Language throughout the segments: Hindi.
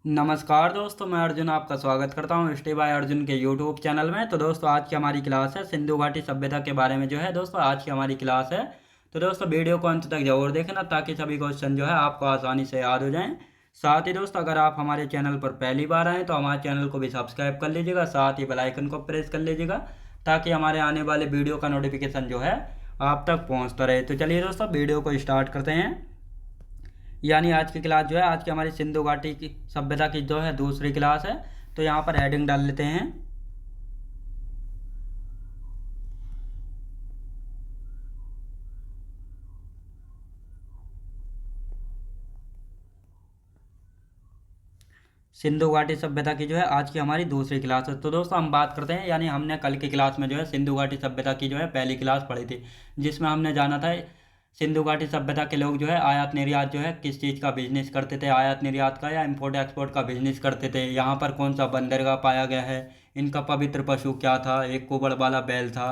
नमस्कार दोस्तों, मैं अर्जुन आपका स्वागत करता हूँ स्टे बाय अर्जुन के यूट्यूब चैनल में। तो दोस्तों, आज की हमारी क्लास है सिंधु घाटी सभ्यता के बारे में जो है दोस्तों आज की हमारी क्लास है। तो दोस्तों, वीडियो को अंत तक जरूर देखना ताकि सभी क्वेश्चन जो है आपको आसानी से याद हो जाएं। साथ ही दोस्तों, अगर आप हमारे चैनल पर पहली बार आएँ तो हमारे चैनल को भी सब्सक्राइब कर लीजिएगा, साथ ही बेल आइकन को प्रेस कर लीजिएगा ताकि हमारे आने वाले वीडियो का नोटिफिकेशन जो है आप तक पहुँचता रहे। तो चलिए दोस्तों, वीडियो को स्टार्ट करते हैं। यानी आज की क्लास जो है आज की हमारी सिंधु घाटी की सभ्यता की जो है दूसरी क्लास है। तो यहाँ पर हेडिंग डाल लेते हैं सिंधु घाटी सभ्यता की जो है आज की हमारी दूसरी क्लास है। तो दोस्तों, हम बात करते हैं, यानी हमने कल की क्लास में जो है सिंधु घाटी सभ्यता की जो है पहली क्लास पढ़ी थी, जिसमें हमने जाना था सिंधु घाटी सभ्यता के लोग जो है आयात निर्यात जो है किस चीज़ का बिजनेस करते थे, आयात निर्यात का या इम्पोर्ट एक्सपोर्ट का बिजनेस करते थे। यहाँ पर कौन सा बंदरगाह पाया गया है, इनका पवित्र पशु क्या था, एक कुबड़ वाला बैल था।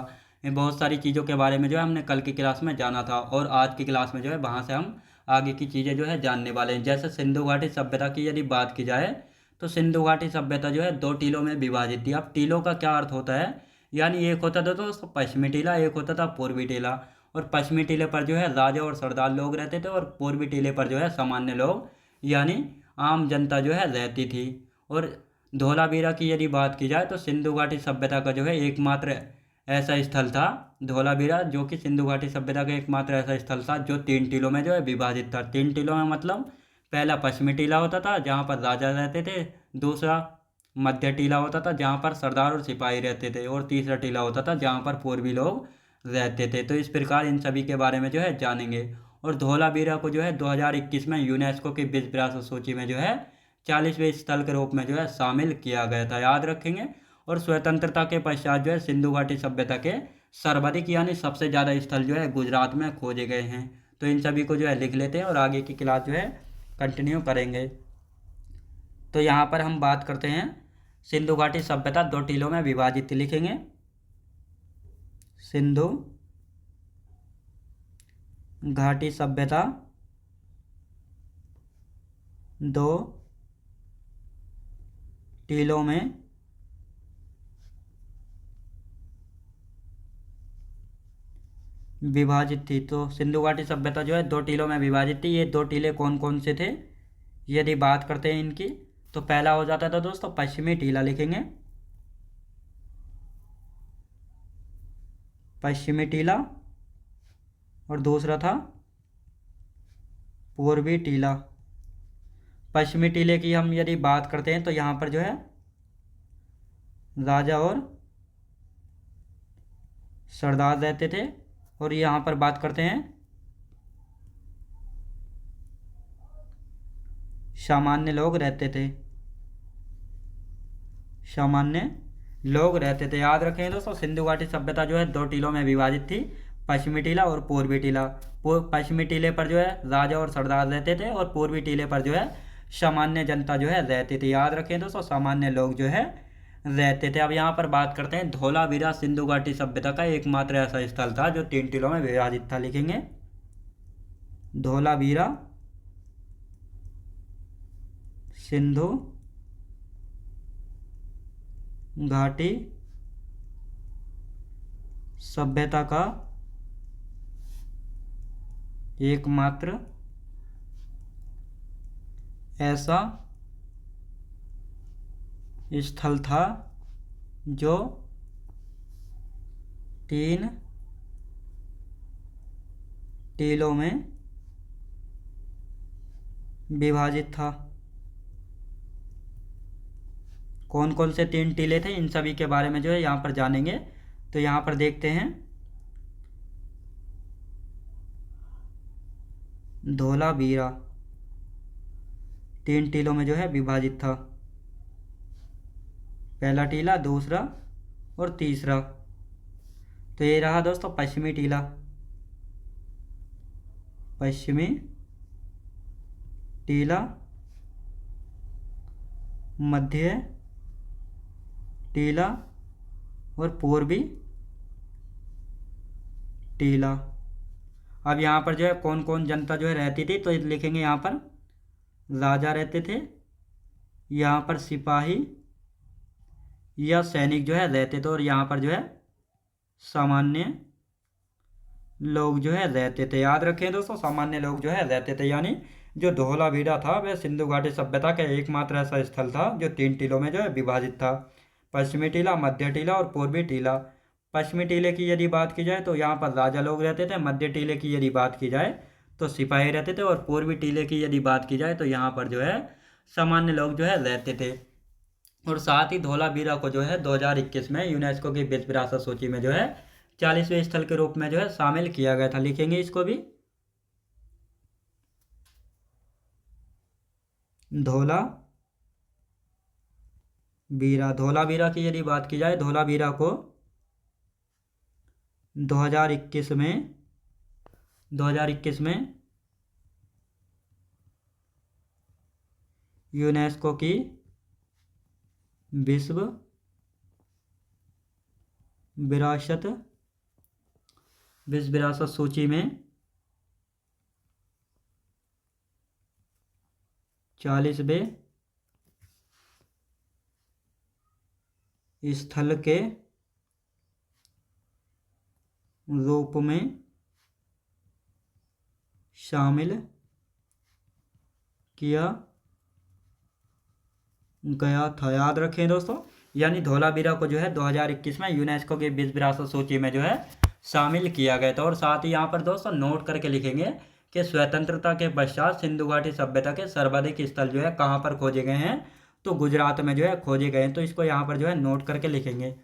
ये बहुत सारी चीज़ों के बारे में जो है हमने कल की क्लास में जाना था, और आज की क्लास में जो है वहाँ से हम आगे की चीज़ें जो है जानने वाले हैं। जैसे सिंधु घाटी सभ्यता की यदि बात की जाए तो सिंधु घाटी सभ्यता जो है दो टीलों में विभाजित थी। अब टीलों का क्या अर्थ होता है, यानी एक होता था तो पश्चिमी टीला, एक होता था पूर्वी टीला। और पश्चिमी टीले पर जो है राजा और सरदार लोग रहते थे, और पूर्वी टीले पर जो है सामान्य लोग यानी आम जनता जो है रहती थी। और धोलावीरा की यदि बात की जाए तो सिंधु घाटी सभ्यता का जो है एकमात्र ऐसा स्थल था धोलावीरा, जो कि सिंधु घाटी सभ्यता का एकमात्र ऐसा स्थल था जो तीन टीलों में जो है विभाजित था। तीन टीलों में मतलब पहला पश्चिमी टीला होता था जहाँ पर राजा रहते थे, दूसरा मध्य टीला होता था जहाँ पर सरदार और सिपाही रहते थे, और तीसरा टीला होता था जहाँ पर पूर्वी लोग रहते थे। तो इस प्रकार इन सभी के बारे में जो है जानेंगे। और धोलावीरा को जो है 2021 में यूनेस्को की विश्व विरासत सूची में जो है 40वें स्थल के रूप में जो है शामिल किया गया था, याद रखेंगे। और स्वतंत्रता के पश्चात जो है सिंधु घाटी सभ्यता के सर्वाधिक यानी सबसे ज़्यादा स्थल जो है गुजरात में खोजे गए हैं। तो इन सभी को जो है लिख लेते हैं और आगे की क्लास जो है कंटिन्यू करेंगे। तो यहाँ पर हम बात करते हैं सिंधु घाटी सभ्यता दो टीलों में विभाजित थी, लिखेंगे सिंधु घाटी सभ्यता दो टीलों में विभाजित थी। तो सिंधु घाटी सभ्यता जो है दो टीलों में विभाजित थी। ये दो टीले कौन कौन से थे यदि बात करते हैं इनकी, तो पहला हो जाता था दोस्तों पश्चिमी टीला, लिखेंगे पश्चिमी टीला। और दूसरा था पूर्वी टीला। पश्चिमी टीले की हम यदि बात करते हैं तो यहाँ पर जो है राजा और सरदार रहते थे, और यहाँ पर बात करते हैं सामान्य लोग रहते थे, सामान्य लोग रहते थे। याद रखें दोस्तों, सिंधु घाटी सभ्यता जो है दो टीलों में विभाजित थी, पश्चिमी टीला और पूर्वी टीला। पश्चिमी टीले पर जो है राजा और सरदार रहते थे, और पूर्वी टीले पर जो है सामान्य जनता जो है रहती थी। याद रखें दोस्तों, सामान्य लोग जो है रहते थे। अब यहाँ पर बात करते हैं धोलावीरा सिंधु घाटी सभ्यता का एकमात्र ऐसा स्थल था जो तीन टीलों में विभाजित था, लिखेंगे धोलावीरा सिंधु घाटी सभ्यता का एकमात्र ऐसा स्थल था जो तीन टीलों में विभाजित था। कौन कौन से तीन टीले थे इन सभी के बारे में जो है यहाँ पर जानेंगे। तो यहाँ पर देखते हैं धोलावीरा तीन टीलों में जो है विभाजित था, पहला टीला, दूसरा और तीसरा। तो ये रहा दोस्तों पश्चिमी टीला, पश्चिमी टीला, मध्य टीला और पूर्वी टीला। अब यहाँ पर जो है कौन कौन जनता जो है रहती थी, तो लिखेंगे यहाँ पर राजा रहते थे, यहाँ पर सिपाही या सैनिक जो है रहते थे, और यहाँ पर जो है सामान्य लोग जो है रहते थे। याद रखें दोस्तों, सामान्य लोग जो है रहते थे। यानी जो धोलावीरा था वह सिंधु घाटी सभ्यता का एकमात्र ऐसा स्थल था जो 3 टीलों में जो है विभाजित था। पश्चिमी टीला, मध्य टीला और पूर्वी टीला। पश्चिमी टीले की यदि बात की जाए तो यहाँ पर राजा लोग रहते थे। मध्य टीले की यदि बात की जाए तो सिपाही रहते थे। और पूर्वी टीले की यदि बात की जाए तो यहाँ पर जो है सामान्य लोग जो है रहते थे। और साथ ही धोलावीरा को जो है 2021 में यूनेस्को की विश्व विरासत सूची में जो है 40वें स्थल के रूप में जो है शामिल किया गया था। लिखेंगे इसको भी, धोलावीरा। धोलावीरा की यदि बात की जाए, धोलावीरा को 2021 में यूनेस्को की विश्व विरासत सूची में 40वें स्थल के रूप में शामिल किया गया था। याद रखें दोस्तों, यानी धोलावीरा को जो है 2021 में यूनेस्को की विश्व विरासत सूची में जो है शामिल किया गया था। और साथ ही यहाँ पर दोस्तों नोट करके लिखेंगे कि स्वतंत्रता के पश्चात सिंधु घाटी सभ्यता के सर्वाधिक स्थल जो है कहाँ पर खोजे गए हैं, तो गुजरात में जो है खोजे गए हैं। तो इसको यहाँ पर जो है नोट करके लिखेंगे,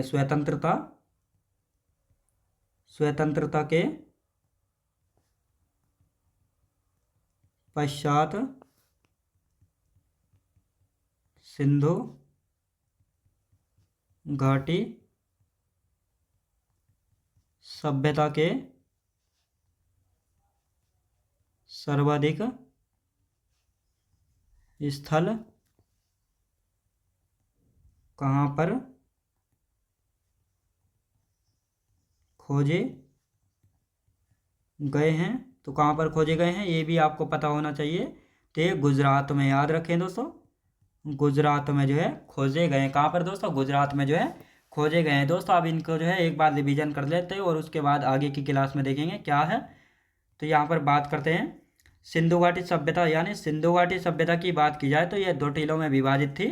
स्वतंत्रता के पश्चात सिंधु घाटी सभ्यता के सर्वाधिक स्थल कहाँ पर खोजे गए हैं। तो कहाँ पर खोजे गए हैं ये भी आपको पता होना चाहिए। तो ये गुजरात में, याद रखें दोस्तों, गुजरात में जो है खोजे गए हैं। कहाँ पर दोस्तों? गुजरात में जो है खोजे गए हैं। दोस्तों अब इनको जो है एक बार रिवीजन कर लेते हैं और उसके बाद आगे की क्लास में देखेंगे क्या है। तो यहाँ पर बात करते हैं सिंधु घाटी सभ्यता। यानी सिंधु घाटी सभ्यता की बात की जाए तो यह 2 टीलों में विभाजित थी,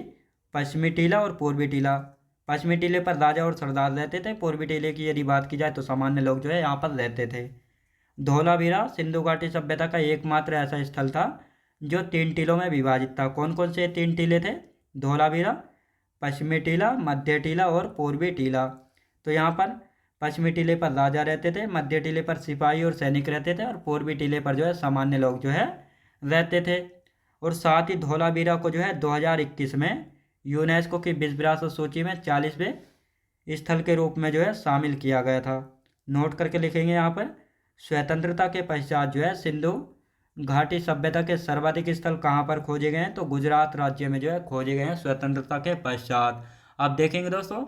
पश्चिमी टीला और पूर्वी टीला। पश्चिमी टीले पर राजा और सरदार रहते थे। पूर्वी टीले की यदि बात की जाए तो सामान्य लोग जो है यहाँ पर रहते थे। धोलावीरा सिंधु घाटी सभ्यता का एकमात्र ऐसा स्थल था जो 3 टीलों में विभाजित था। कौन कौन से 3 टीले थे? धोलावीरा, पश्चिमी टीला, मध्य टीला और पूर्वी टीला। तो यहाँ पर पश्चिमी टीले पर राजा रहते थे, मध्य टीले पर सिपाही और सैनिक रहते थे, और पूर्वी टीले पर जो है सामान्य लोग जो है रहते थे। और साथ ही धोलावीरा को जो है 2021 में यूनेस्को की विश्व विरासत सूची में 40वें स्थल के रूप में जो है शामिल किया गया था। नोट करके लिखेंगे यहाँ पर, स्वतंत्रता के पश्चात जो है सिंधु घाटी सभ्यता के सर्वाधिक स्थल कहाँ पर खोजे गए हैं, तो गुजरात राज्य में जो है खोजे गए हैं स्वतंत्रता के पश्चात। अब देखेंगे दोस्तों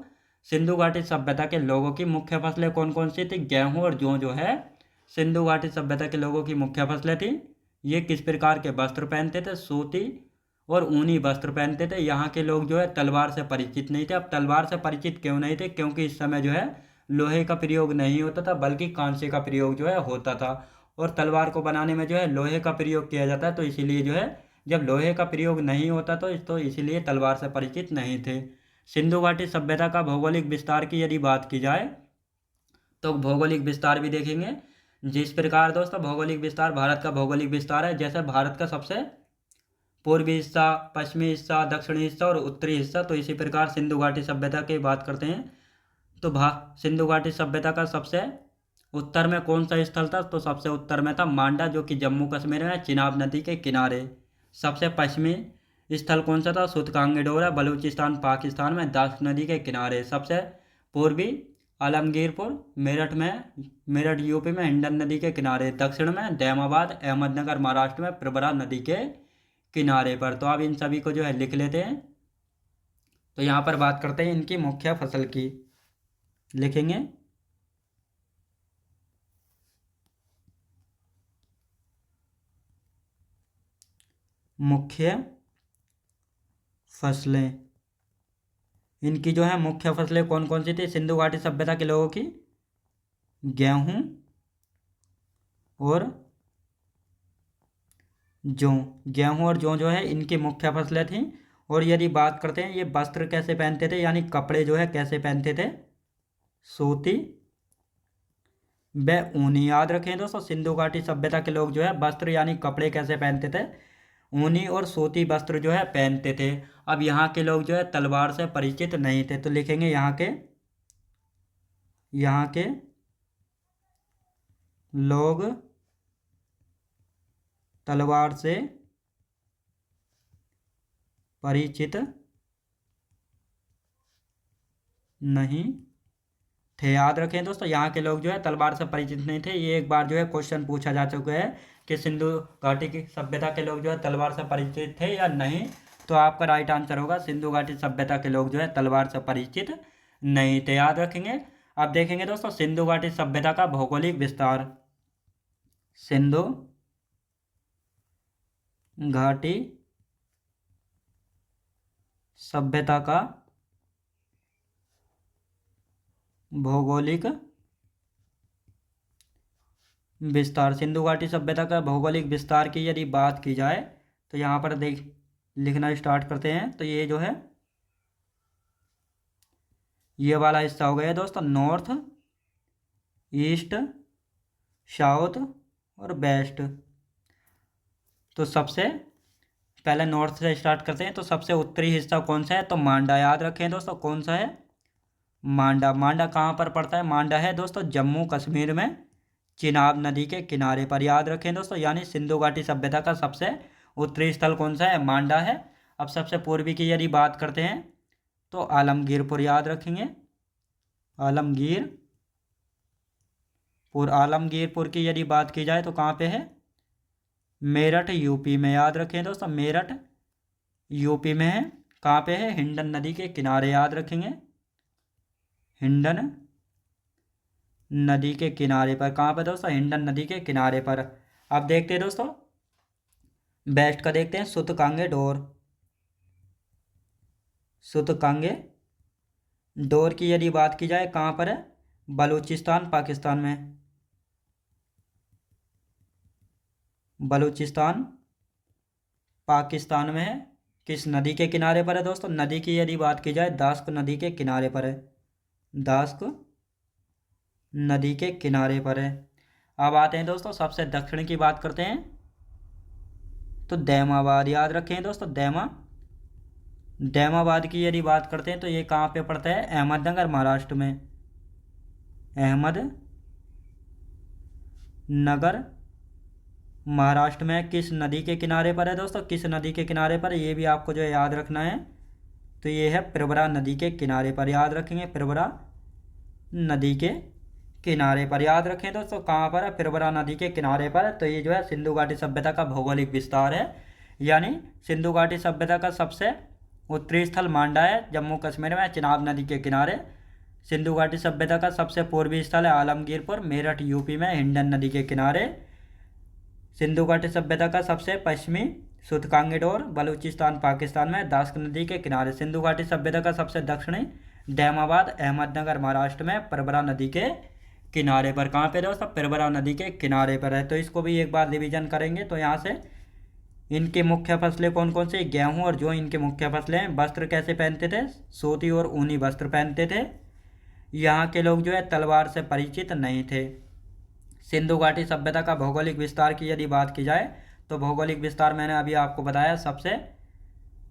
सिंधु घाटी सभ्यता के लोगों की मुख्य फसलें कौन कौन सी थी। गेहूं और जौ जो है सिंधु घाटी सभ्यता के लोगों की मुख्य फसलें थी। ये किस प्रकार के वस्त्र पहनते थे? सूती और ऊनी वस्त्र पहनते थे। यहाँ के लोग जो है तलवार से परिचित नहीं थे। अब तलवार से परिचित क्यों नहीं थे? क्योंकि इस समय जो है लोहे का प्रयोग नहीं होता था, बल्कि कांसे का प्रयोग जो है होता था। और तलवार को बनाने में जो है लोहे का प्रयोग किया जाता है, तो इसीलिए जो है जब लोहे का प्रयोग नहीं होता तो इसीलिए तलवार से परिचित नहीं थे। सिंधु घाटी सभ्यता का भौगोलिक विस्तार की यदि बात की जाए तो भौगोलिक विस्तार भी देखेंगे। जिस प्रकार दोस्तों भौगोलिक विस्तार भारत का भौगोलिक विस्तार है, जैसे भारत का सबसे पूर्वी हिस्सा, पश्चिमी हिस्सा, दक्षिणी हिस्सा और उत्तरी हिस्सा, तो इसी प्रकार सिंधु घाटी सभ्यता की बात करते हैं। तो सिंधु घाटी सभ्यता का सबसे उत्तर में कौन सा स्थल था? तो सबसे उत्तर में था मांडा, जो कि जम्मू कश्मीर में चिनाब नदी के किनारे। सबसे पश्चिमी स्थल कौन सा था? सुतकांगी डोरा, बलूचिस्तान पाकिस्तान में दास नदी के किनारे। सबसे पूर्वी आलमगीरपुर, मेरठ यूपी में हिंडन नदी के किनारे। दक्षिण में दैमाबाद, अहमदनगर महाराष्ट्र में प्रवरा नदी के किनारे पर। तो अब इन सभी को जो है लिख लेते हैं। तो यहाँ पर बात करते हैं इनकी मुख्य फसल की, लिखेंगे मुख्य फसलें, इनकी जो है मुख्य फसलें कौन कौन सी थी सिंधु घाटी सभ्यता के लोगों की? गेहूं और जौ। गेहूं और जौ जो है इनकी मुख्य फसलें थीं। और यदि बात करते हैं ये वस्त्र कैसे पहनते थे, यानी कपड़े जो है कैसे पहनते थे? सूती व ऊनी। याद रखें दोस्तों, सिंधु घाटी सभ्यता के लोग जो है वस्त्र यानी कपड़े कैसे पहनते थे? ऊनी और सूती वस्त्र जो है पहनते थे। अब यहाँ के लोग जो है तलवार से परिचित नहीं थे, तो लिखेंगे यहाँ के लोग तलवार से परिचित नहीं थे। याद रखें दोस्तों, यहाँ के लोग जो है तलवार से परिचित नहीं थे। ये एक बार जो है क्वेश्चन पूछा जा चुका है कि सिंधु घाटी की सभ्यता के लोग जो है तलवार से परिचित थे या नहीं। तो आपका राइट आंसर होगा सिंधु घाटी सभ्यता के लोग जो है तलवार से परिचित नहीं थे। याद रखेंगे। अब देखेंगे दोस्तों सिंधु घाटी सभ्यता का भौगोलिक विस्तार। सिंधु घाटी सभ्यता का भौगोलिक विस्तार। सिंधु घाटी सभ्यता का भौगोलिक विस्तार की यदि बात की जाए तो यहाँ पर लिखना स्टार्ट करते हैं। तो ये जो है ये वाला हिस्सा हो गया दोस्तों, नॉर्थ, ईस्ट, साउथ और वेस्ट। तो सबसे पहले नॉर्थ से स्टार्ट करते हैं। तो सबसे उत्तरी हिस्सा कौन सा है? तो मांडा। याद रखें दोस्तों, कौन सा है? मांडा। मांडा कहाँ पर पड़ता है? मांडा है दोस्तों जम्मू कश्मीर में, चिनाब नदी के किनारे पर। याद रखें दोस्तों, यानी सिंधु घाटी सभ्यता का सबसे उत्तरी स्थल कौन सा है? मांडा है। अब सबसे पूर्वी की यदि बात करते हैं तो आलमगीरपुर। याद रखेंगे, आलमगीरपुर। आलमगीरपुर की यदि बात की जाए तो कहाँ पे है? मेरठ यूपी में। याद रखें दोस्तों, मेरठ यूपी में है। कहाँ पे है? हिंडन नदी के किनारे। याद रखेंगे, हिंडन नदी के किनारे पर। कहाँ पर दोस्तों? हिंडन नदी के किनारे पर। अब देखते हैं दोस्तों वेस्ट का, देखते हैं सुतकांगे डोर। सुतकांगे डोर की यदि बात की जाए कहाँ पर है? बलूचिस्तान पाकिस्तान में। बलूचिस्तान पाकिस्तान में है। किस नदी के किनारे पर है दोस्तों? नदी की यदि बात की जाए दास्क नदी के किनारे पर है। दास्क नदी के किनारे पर है। अब आते हैं दोस्तों सबसे दक्षिण की बात करते हैं तो दैमाबाद। याद रखें दोस्तों, दैमाबाद की यदि बात करते हैं तो ये कहाँ पे पड़ता है? अहमदनगर महाराष्ट्र में। अहमदनगर महाराष्ट्र में। किस नदी के किनारे पर है दोस्तों? किस नदी के किनारे पर? ये भी आपको जो है याद रखना है। तो ये है प्रवरा नदी के किनारे पर। याद रखेंगे, प्रवरा नदी के किनारे पर। याद रखें दोस्तों कहाँ पर है? प्रवरा नदी के किनारे पर। तो ये जो है सिंधु घाटी सभ्यता का भौगोलिक विस्तार है। यानी सिंधु घाटी सभ्यता का सबसे उत्तरी स्थल मांडा है जम्मू कश्मीर में, चिनाब नदी के किनारे। सिंधु घाटी सभ्यता का सबसे पूर्वी स्थल है आलमगीरपुर, मेरठ यूपी में, हिंडन नदी के किनारे। सिंधु घाटी सभ्यता का सबसे पश्चिमी सुतकांगे डोर, बलूचिस्तान पाकिस्तान में, दास्क नदी के किनारे। सिंधु घाटी सभ्यता का सबसे दक्षिणी दैमाबाद, अहमदनगर महाराष्ट्र में, प्रवरा नदी के किनारे पर। कहाँ पे दोस्तों? प्रवरा नदी के किनारे पर है। तो इसको भी एक बार रिवीजन करेंगे। तो यहाँ से इनकी मुख्य फसलें कौन कौन सी? गेहूं और जौ इनके मुख्य फसलें हैं। वस्त्र कैसे पहनते थे? सूती और ऊनी वस्त्र पहनते थे। यहाँ के लोग जो है तलवार से परिचित नहीं थे। सिंधु घाटी सभ्यता का भौगोलिक विस्तार की यदि बात की जाए तो भौगोलिक विस्तार मैंने अभी आपको बताया, सबसे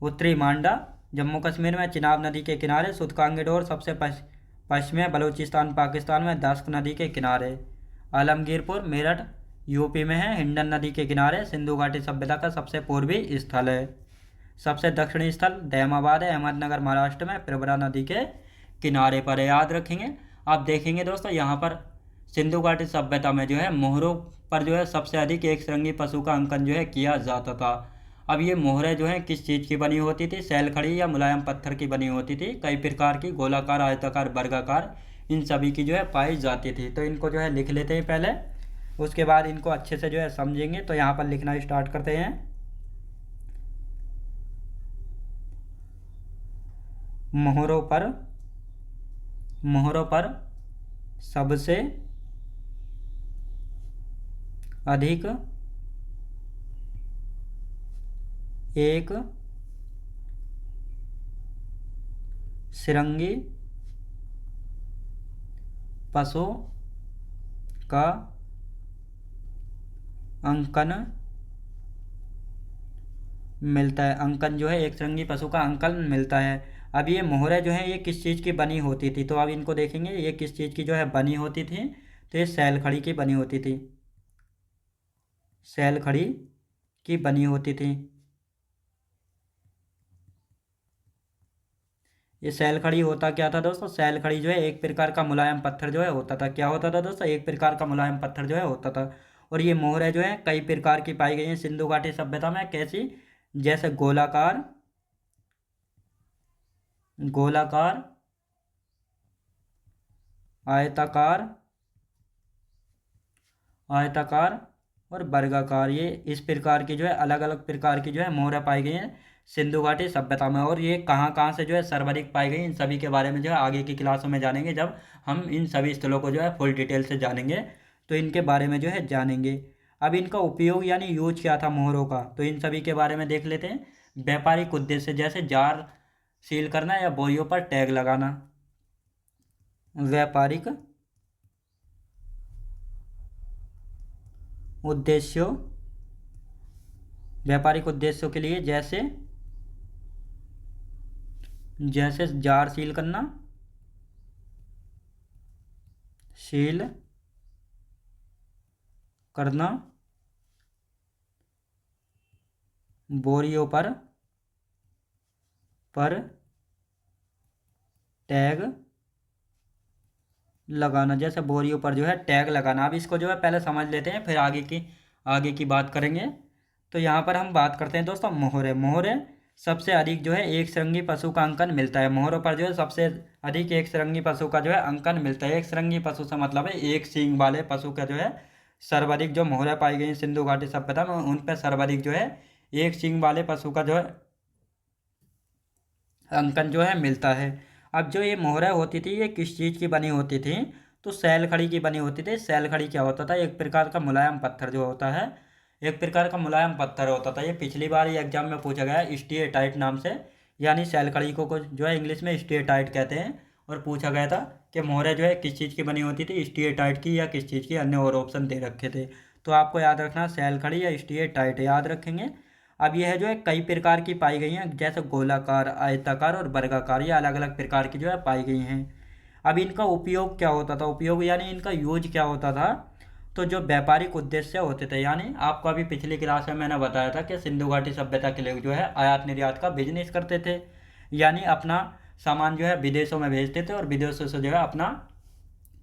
उत्तरी मांडा जम्मू कश्मीर में, चिनाब नदी के किनारे, सुतकांगे डोर सबसे पश्चिम में, बलूचिस्तान पाकिस्तान में, दास्क नदी के किनारे। आलमगीरपुर मेरठ यूपी में है, हिंडन नदी के किनारे। सिंधु घाटी सभ्यता का सबसे पूर्वी स्थल है। सबसे दक्षिणी स्थल दैमाबाद है, अहमदनगर महाराष्ट्र में, प्रवरा नदी के किनारे पर है। याद रखेंगे। आप देखेंगे दोस्तों यहाँ पर सिंधु घाटी सभ्यता में जो है मोहरों पर जो है सबसे अधिक एक श्रृंगी पशु का अंकन जो है किया जाता था। अब ये मोहरें जो हैं किस चीज़ की बनी होती थी? सैलखड़ी या मुलायम पत्थर की बनी होती थी। कई प्रकार की, गोलाकार, आयताकार, वर्गाकार, इन सभी की जो है पाई जाती थी। तो इनको जो है लिख लेते हैं पहले, उसके बाद इनको अच्छे से जो है समझेंगे। तो यहाँ पर लिखना स्टार्ट करते हैं। मोहरों पर सबसे अधिक एक श्रृंगी पशु का अंकन मिलता है। अंकन जो है एक श्रृंगी पशु का अंकन मिलता है। अब ये मोहरें जो है ये किस चीज़ की बनी होती थी, तो अब इनको देखेंगे ये किस चीज़ की जो है बनी होती थी। तो ये सैल खड़ी की बनी होती थी, सैल खड़ी की बनी होती थी। ये सैल खड़ी होता क्या था दोस्तों, सैल खड़ी जो है एक प्रकार का मुलायम पत्थर जो है होता था। क्या होता था दोस्तों, एक प्रकार का मुलायम पत्थर जो है होता था। और ये मोहरें जो है कई प्रकार की पाई गई हैं सिंधु घाटी सभ्यता में। कैसी, जैसे गोलाकार, गोलाकार, आयताकार, आयताकार और वर्गाकार, ये इस प्रकार की जो है अलग अलग प्रकार की जो है मोहरें पाई गई हैं सिंधु घाटी सभ्यता में। और ये कहाँ कहाँ से जो है सर्वाधिक पाई गई, इन सभी के बारे में जो है आगे की क्लासों में जानेंगे, जब हम इन सभी स्थलों को जो है फुल डिटेल से जानेंगे तो इनके बारे में जो है जानेंगे। अब इनका उपयोग यानी यूज क्या था मोहरों का, तो इन सभी के बारे में देख लेते हैं। व्यापारिक उद्देश्य, जैसे जार सील करना या बोरियों पर टैग लगाना। व्यापारिक उद्देश्यों, व्यापारिक उद्देश्यों के लिए, जैसे जैसे जार सील करना, सील करना, बोरियों पर टैग लगाना, जैसे बोरियों पर जो है टैग लगाना। अब इसको जो है पहले समझ लेते हैं, फिर आगे की बात करेंगे। तो यहाँ पर हम बात करते हैं दोस्तों मोहरे। मोहरे सबसे अधिक जो है एक श्रृंगी पशु का अंकन मिलता है। मोहरों पर जो है सबसे अधिक एक श्रृंगी पशु का जो है अंकन मिलता है। एक श्रृंगी पशु से मतलब है एक सींग वाले पशु का जो है सर्वाधिक जो मोहरें पाई गई सिंधु घाटी सभ्यता में, उन पर सर्वाधिक जो है एक सींग वाले पशु का जो है अंकन जो है मिलता है। अब जो ये मोहरें होती थी ये किस चीज़ की बनी होती थी, तो सैल खड़ी की बनी होती थी। सैल खड़ी क्या होता था, एक प्रकार का मुलायम पत्थर जो होता है, एक प्रकार का मुलायम पत्थर होता था। ये पिछली बार ये एग्जाम में पूछा गया है स्टीएटाइट नाम से, यानी सैल खड़ी को कुछ जो है इंग्लिश में स्टीएटाइट कहते हैं। और पूछा गया था कि मोहरें जो है किस चीज़ की बनी होती थी, स्टीएटाइट की या किस चीज़ की, अन्य और ऑप्शन दे रखे थे। तो आपको याद रखना सैल खड़ी या स्टीएटाइट याद रखेंगे। अब यह जो है कई प्रकार की पाई गई हैं, जैसे गोलाकार, आयताकार और वर्गाकार, ये अलग अलग प्रकार की जो है पाई गई हैं। अब इनका उपयोग क्या होता था, उपयोग यानी इनका यूज क्या होता था, तो जो व्यापारिक उद्देश्य होते थे, यानी आपको अभी पिछली क्लास में मैंने बताया था कि सिंधु घाटी सभ्यता के लोग जो है आयात निर्यात का बिजनेस करते थे, यानी अपना सामान जो है विदेशों में भेजते थे और विदेशों से जो है अपना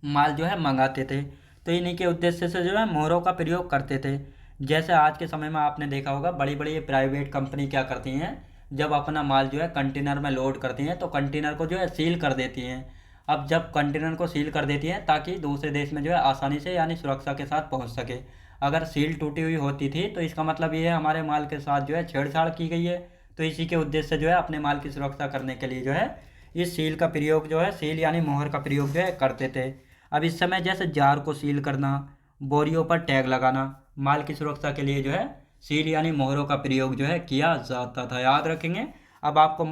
माल जो है मंगाते थे। तो इन्हीं के उद्देश्य से जो है मोहरों का प्रयोग करते थे। जैसे आज के समय में आपने देखा होगा बड़ी बड़ी प्राइवेट कंपनी क्या करती हैं, जब अपना माल जो है कंटेनर में लोड करती हैं तो कंटेनर को जो है सील कर देती हैं। अब जब कंटेनर को सील कर देती हैं ताकि दूसरे देश में जो है आसानी से यानी सुरक्षा के साथ पहुंच सके। अगर सील टूटी हुई होती थी तो इसका मतलब ये है हमारे माल के साथ जो है छेड़छाड़ की गई है। तो इसी के उद्देश्य से जो है अपने माल की सुरक्षा करने के लिए जो है इस सील का प्रयोग जो है, सील यानी मोहर का प्रयोग जो है करते थे। अब इस समय जैसे जार को सील करना, बोरियों पर टैग लगाना, माल की सुरक्षा के लिए जो है सील यानी मोहरों का प्रयोग जो है किया जाता था, याद रखेंगे। अब आपको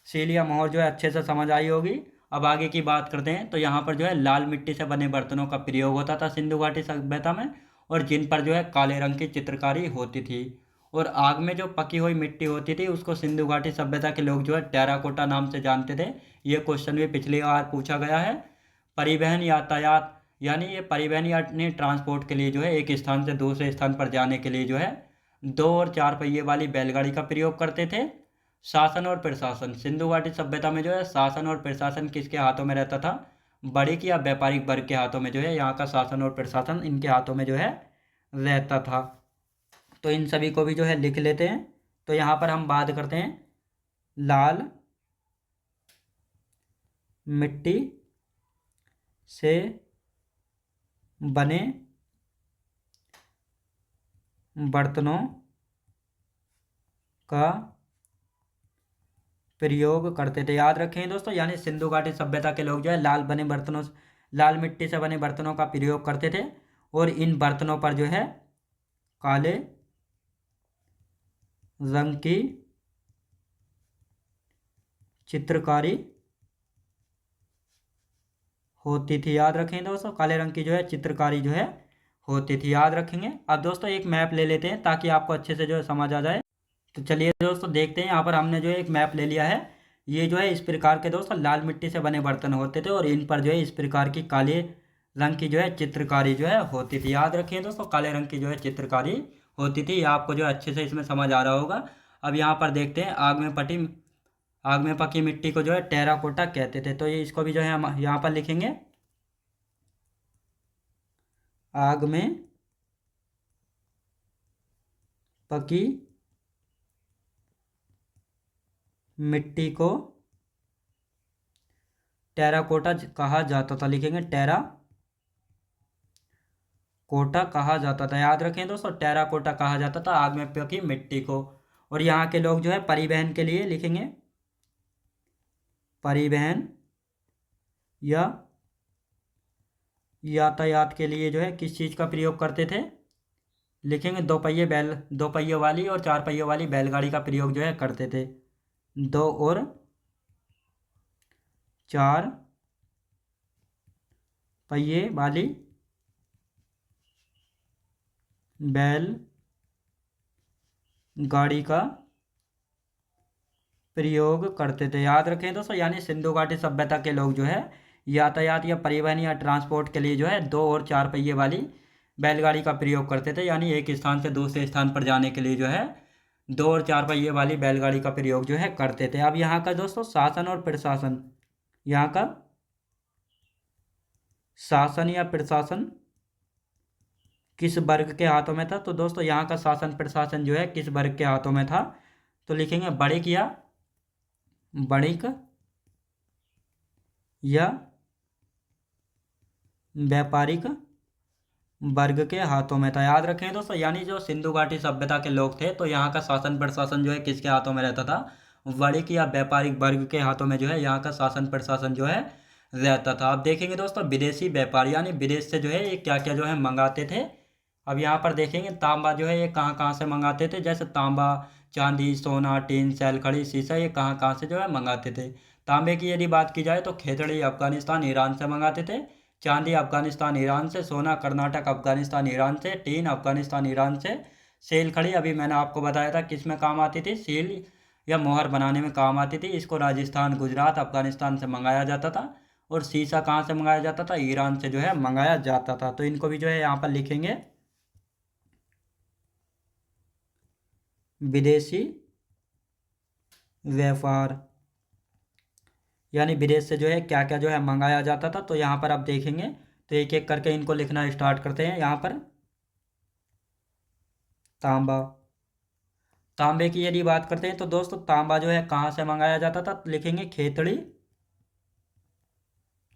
सील या मोहर जो है अच्छे से समझ आई होगी। अब आगे की बात करते हैं। तो यहाँ पर जो है लाल मिट्टी से बने बर्तनों का प्रयोग होता था सिंधु घाटी सभ्यता में, और जिन पर जो है काले रंग की चित्रकारी होती थी। और आग में जो पकी हुई मिट्टी होती थी उसको सिंधु घाटी सभ्यता के लोग जो है टेराकोटा नाम से जानते थे। ये क्वेश्चन भी पिछली बार पूछा गया है। परिवहन यातायात, यानी ये परिवहन यानी ट्रांसपोर्ट के लिए जो है एक स्थान से दूसरे स्थान पर जाने के लिए जो है 2 और 4 पहिए वाली बैलगाड़ी का प्रयोग करते थे। शासन और प्रशासन, सिंधु घाटी सभ्यता में जो है शासन और प्रशासन किसके हाथों में रहता था, बड़े या व्यापारिक वर्ग के हाथों में जो है यहाँ का शासन और प्रशासन इनके हाथों में जो है रहता था। तो इन सभी को भी जो है लिख लेते हैं। तो यहाँ पर हम बात करते हैं लाल मिट्टी से बने बर्तनों का प्रयोग करते थे। याद रखें दोस्तों, यानी सिंधु घाटी सभ्यता के लोग जो है लाल मिट्टी से बने बर्तनों का प्रयोग करते थे और इन बर्तनों पर जो है काले रंग की चित्रकारी होती थी। याद रखें दोस्तों, काले रंग की जो है चित्रकारी जो है होती थी। याद रखेंगे। अब दोस्तों एक मैप ले लेते हैं ताकि आपको अच्छे से जो है समझ आ जाए। तो चलिए दोस्तों देखते हैं। यहाँ पर हमने जो है एक मैप ले लिया है। ये जो है इस प्रकार के दोस्तों लाल मिट्टी से बने बर्तन होते थे और इन पर जो है इस प्रकार की काले रंग की जो है चित्रकारी जो है होती थी। याद रखिए दोस्तों, काले रंग की जो है चित्रकारी होती थी। ये आपको जो है अच्छे से इसमें समझ आ रहा होगा। अब यहाँ पर देखते हैं, आग में पकी मिट्टी को जो है टेराकोटा कहते थे। तो ये इसको भी जो है हम यहाँ पर लिखेंगे, आग में पकी मिट्टी को टेराकोटा कहा जाता था। लिखेंगे टेराकोटा कहा जाता था। याद रखें दोस्तों, टेराकोटा कहा जाता था आग में पकी मिट्टी को। और यहाँ के लोग जो है परिवहन के लिए लिखेंगे, परिवहन या यातायात के लिए जो है किस चीज़ का प्रयोग करते थे। लिखेंगे दो पहिए वाली और चार पहिए वाली बैलगाड़ी का प्रयोग जो है करते थे। 2 और 4 पहिए वाली बैल गाड़ी का प्रयोग करते थे। याद रखें दोस्तों, यानी सिंधु घाटी सभ्यता के लोग जो है यातायात या परिवहन या ट्रांसपोर्ट के लिए जो है 2 और 4 पहिए वाली बैलगाड़ी का प्रयोग करते थे। यानी एक स्थान से दूसरे स्थान पर जाने के लिए जो है 2 और 4 पहिए वाली बैलगाड़ी का प्रयोग जो है करते थे। अब यहाँ का दोस्तों शासन और प्रशासन, यहाँ का शासन या प्रशासन किस वर्ग के हाथों में था। तो दोस्तों यहाँ का शासन प्रशासन जो है किस वर्ग के हाथों में था। तो लिखेंगे बणिक या व्यापारिक वर्ग के हाथों में था। याद रखें दोस्तों, यानी जो सिंधु घाटी सभ्यता के लोग थे तो यहाँ का शासन प्रशासन जो है किसके हाथों में रहता था, वणिक या व्यापारिक वर्ग के हाथों में जो है यहाँ का शासन प्रशासन जो है रहता था। अब देखेंगे दोस्तों विदेशी व्यापारी, यानी विदेश से जो है ये क्या क्या जो है मंगाते थे। अब यहाँ पर देखेंगे तांबा जो है ये कहाँ कहाँ से मंगाते थे। जैसे तांबा, चांदी, सोना, टीन, सैल खड़ी, शीशा, ये कहाँ कहाँ से जो है मंगाते थे। तांबे की यदि बात की जाए तो खेतड़ी अफगानिस्तान ईरान से मंगाते थे। चांदी अफगानिस्तान ईरान से। सोना कर्नाटक अफगानिस्तान ईरान से। टीन अफगानिस्तान ईरान से। सेल खड़ी अभी मैंने आपको बताया था किस में काम आती थी, सील या मोहर बनाने में काम आती थी। इसको राजस्थान, गुजरात, अफगानिस्तान से मंगाया जाता था। और शीशा कहाँ से मंगाया जाता था, ईरान से जो है मंगाया जाता था। तो इनको भी जो है यहाँ पर लिखेंगे विदेशी व्यापार, यानी विदेश से जो है क्या क्या जो है मंगाया जाता था। तो यहाँ पर आप देखेंगे, तो एक एक करके इनको लिखना स्टार्ट करते हैं। यहाँ पर तांबा, तांबे की यदि बात करते हैं तो दोस्तों तांबा जो है कहाँ से मंगाया जाता था। तो लिखेंगे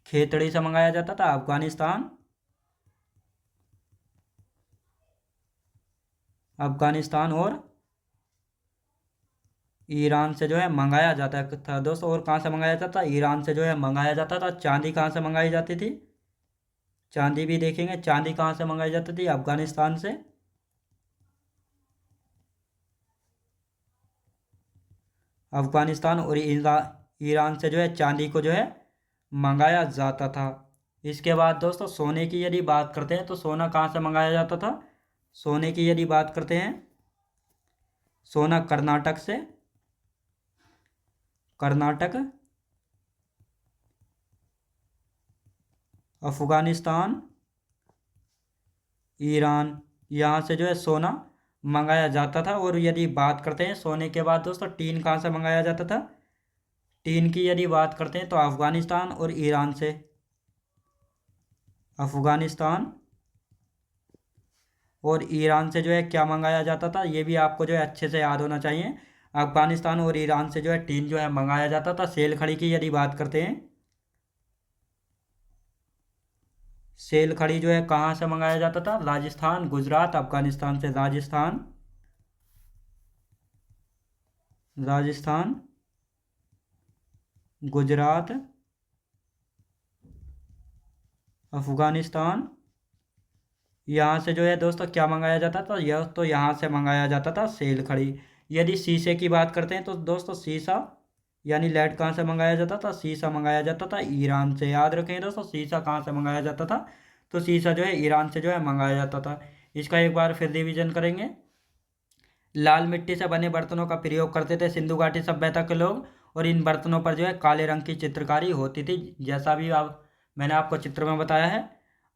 खेतड़ी से मंगाया जाता था। अफगानिस्तान और ईरान से जो है मंगाया जाता था दोस्तों। और कहाँ से मंगाया जाता था, ईरान से जो है मंगाया जाता था। चांदी कहाँ से मंगाई जाती थी, चांदी भी देखेंगे, चांदी कहाँ से मंगाई जाती थी, अफगानिस्तान से। अफगानिस्तान और ईरान से जो है चांदी को जो है मंगाया जाता था। इसके बाद दोस्तों सोने की यदि बात करते हैं तो सोना कहाँ से मंगाया जाता था। सोने की यदि बात करते हैं, सोना कर्नाटक से, अफगानिस्तान, ईरान, यहाँ से जो है सोना मंगाया जाता था। और यदि बात करते हैं सोने के बाद दोस्तों टीन कहाँ से मंगाया जाता था। टीन की यदि बात करते हैं तो अफगानिस्तान और ईरान से। अफगानिस्तान और ईरान से जो है क्या मंगाया जाता था, ये भी आपको जो है अच्छे से याद होना चाहिए। अफगानिस्तान और ईरान से जो है टीन जो है मंगाया जाता था। सेल खड़ी की यदि बात करते हैं, सेल खड़ी जो है कहाँ से मंगाया जाता था, राजस्थान, गुजरात, अफगानिस्तान से। राजस्थान गुजरात, अफगानिस्तान, यहाँ से जो है दोस्तों क्या मंगाया जाता था, यह तो यहाँ से मंगाया जाता था सेल खड़ी। यदि शीशे की बात करते हैं तो दोस्तों शीशा यानी लेड कहाँ से मंगाया जाता था, शीशा मंगाया जाता था ईरान से। याद रखें दोस्तों, शीशा कहाँ से मंगाया जाता था, तो शीशा जो है ईरान से जो है मंगाया जाता था। इसका एक बार फिर रिवीजन करेंगे। लाल मिट्टी से बने बर्तनों का प्रयोग करते थे सिंधु घाटी सभ्यता के लोग, और इन बर्तनों पर जो है काले रंग की चित्रकारी होती थी, जैसा भी आप मैंने आपको चित्र में बताया है।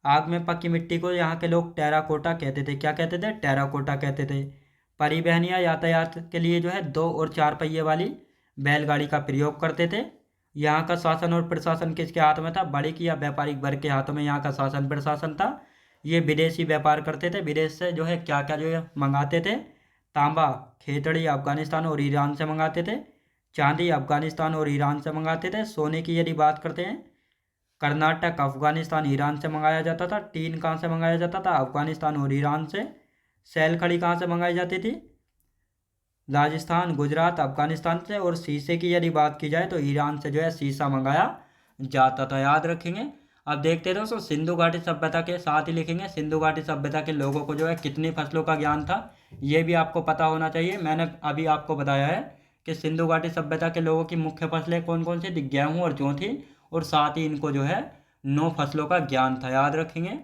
आग में पकी मिट्टी को यहाँ के लोग टेराकोटा कहते थे। क्या कहते थे, टेराकोटा कहते थे। परिवहन या यातायात के लिए जो है 2 और 4 पहिए वाली बैलगाड़ी का प्रयोग करते थे। यहाँ का शासन और प्रशासन किसके हाथ में था, बड़े की या व्यापारिक वर्ग के हाथों में यहाँ का शासन प्रशासन था। ये विदेशी व्यापार करते थे, विदेश से जो है क्या क्या जो है मंगाते थे। तांबा खेतड़ी अफगानिस्तान और ईरान से मंगाते थे। चांदी अफगानिस्तान और ईरान से मंगाते थे। सोने की यदि बात करते हैं, कर्नाटक अफगानिस्तान ईरान से मंगाया जाता था। टीन कहाँ से मंगाया जाता था, अफगानिस्तान और ईरान से। सैल खड़ी कहाँ से मंगाई जाती थी, राजस्थान गुजरात अफगानिस्तान से। और शीशे की यदि बात की जाए तो ईरान से जो है शीशा मंगाया जाता था। याद रखेंगे। अब देखते हैं दोस्तों, सिंधु घाटी सभ्यता के साथ ही लिखेंगे सिंधु घाटी सभ्यता के लोगों को जो है कितनी फसलों का ज्ञान था, ये भी आपको पता होना चाहिए। मैंने अभी आपको बताया है कि सिंधु घाटी सभ्यता के लोगों की मुख्य फसलें कौन कौन सी थी, गेहूँ और जौ थी, और साथ ही इनको जो है 9 फसलों का ज्ञान था। याद रखेंगे,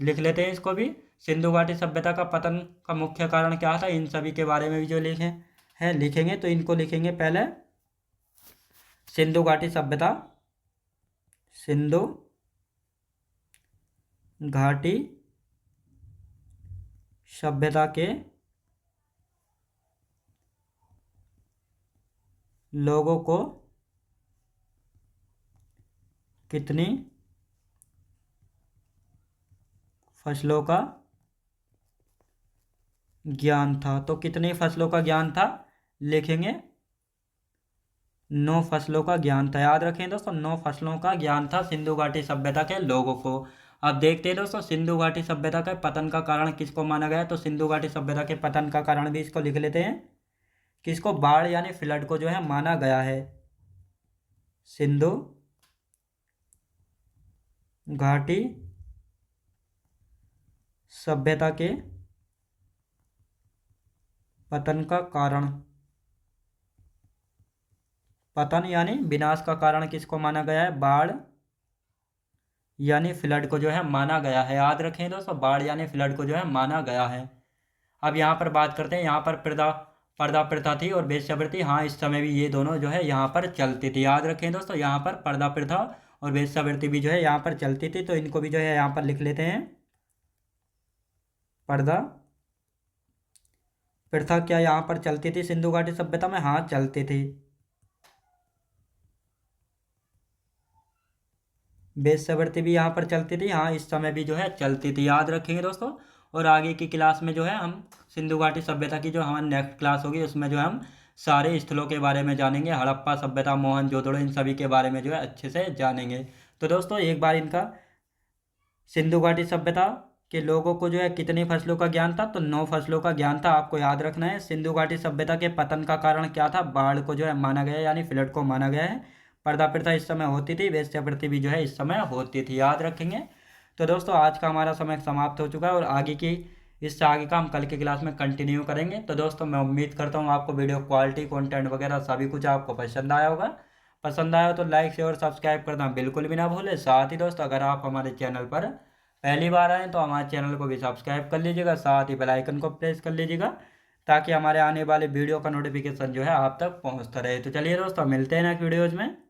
लिख लेते हैं इसको भी। सिंधु घाटी सभ्यता का पतन का मुख्य कारण क्या था, इन सभी के बारे में भी जो लिखे हैं लिखेंगे। तो इनको लिखेंगे पहले सिंधु घाटी सभ्यता, सिंधु घाटी सभ्यता के लोगों को कितनी फसलों का ज्ञान था। तो कितनी फसलों का ज्ञान था, लिखेंगे 9 फसलों का ज्ञान था। याद रखें दोस्तों, 9 फसलों का ज्ञान था सिंधु घाटी सभ्यता के लोगों को। अब देखते हैं दोस्तों, सिंधु घाटी सभ्यता के पतन का कारण किसको माना गया है, तो सिंधु घाटी सभ्यता के पतन का कारण भी इसको लिख लेते हैं। किसको, बाढ़ यानी फ्लड को जो है माना गया है। सिंधु घाटी सभ्यता के पतन का कारण, पतन यानी विनाश का कारण किसको माना गया है, बाढ़ यानी फ्लड को जो है माना गया है। याद रखें दोस्तों, बाढ़ यानी फ्लड को जो है माना गया है। अब यहाँ पर बात करते हैं, यहाँ पर पर्दा प्रथा थी और वेश्यावृत्ति। हाँ, इस समय भी ये दोनों जो है यहाँ पर चलती थी। याद रखें दोस्तों, यहाँ पर पर्दा प्रथा और वेश्यावृत्ति भी जो है यहाँ पर चलती थी। तो इनको भी जो है यहाँ पर लिख लेते हैं। पर्दा प्रथा क्या यहाँ पर चलती थी सिंधु घाटी सभ्यता में, हाँ चलती थी। वेश्यावृत्ति भी यहाँ पर चलती थी, हाँ इस समय भी जो है चलती थी। याद रखेंगे दोस्तों। और आगे की क्लास में जो है हम सिंधु घाटी सभ्यता की जो हमारी नेक्स्ट क्लास होगी, उसमें जो है हम सारे स्थलों के बारे में जानेंगे। हड़प्पा सभ्यता, मोहनजोदड़ो, इन सभी के बारे में जो है अच्छे से जानेंगे। तो दोस्तों एक बार इनका सिंधु घाटी सभ्यता के लोगों को जो है कितनी फसलों का ज्ञान था, तो 9 फसलों का ज्ञान था। आपको याद रखना है। सिंधु घाटी सभ्यता के पतन का कारण क्या था, बाढ़ को जो है माना गया है, यानी फ्लड को माना गया है। पर्दा प्रथा इस समय होती थी, वेश्यावृत्ति भी जो है इस समय होती थी। याद रखेंगे। तो दोस्तों आज का हमारा समय समाप्त हो चुका है, और आगे की इससे आगे का हम कल की क्लास में कंटिन्यू करेंगे। तो दोस्तों मैं उम्मीद करता हूँ आपको वीडियो क्वालिटी, कंटेंट वगैरह सभी कुछ आपको पसंद आया होगा। पसंद आया तो लाइक शेयर और सब्सक्राइब करना बिल्कुल भी ना भूलें। साथ ही दोस्तों अगर आप हमारे चैनल पर पहली बार आएँ तो हमारे चैनल को भी सब्सक्राइब कर लीजिएगा, साथ ही बेल आइकन को प्रेस कर लीजिएगा, ताकि हमारे आने वाले वीडियो का नोटिफिकेशन जो है आप तक पहुंचता रहे। तो चलिए दोस्तों मिलते हैं नेक्स्ट वीडियोज़ में।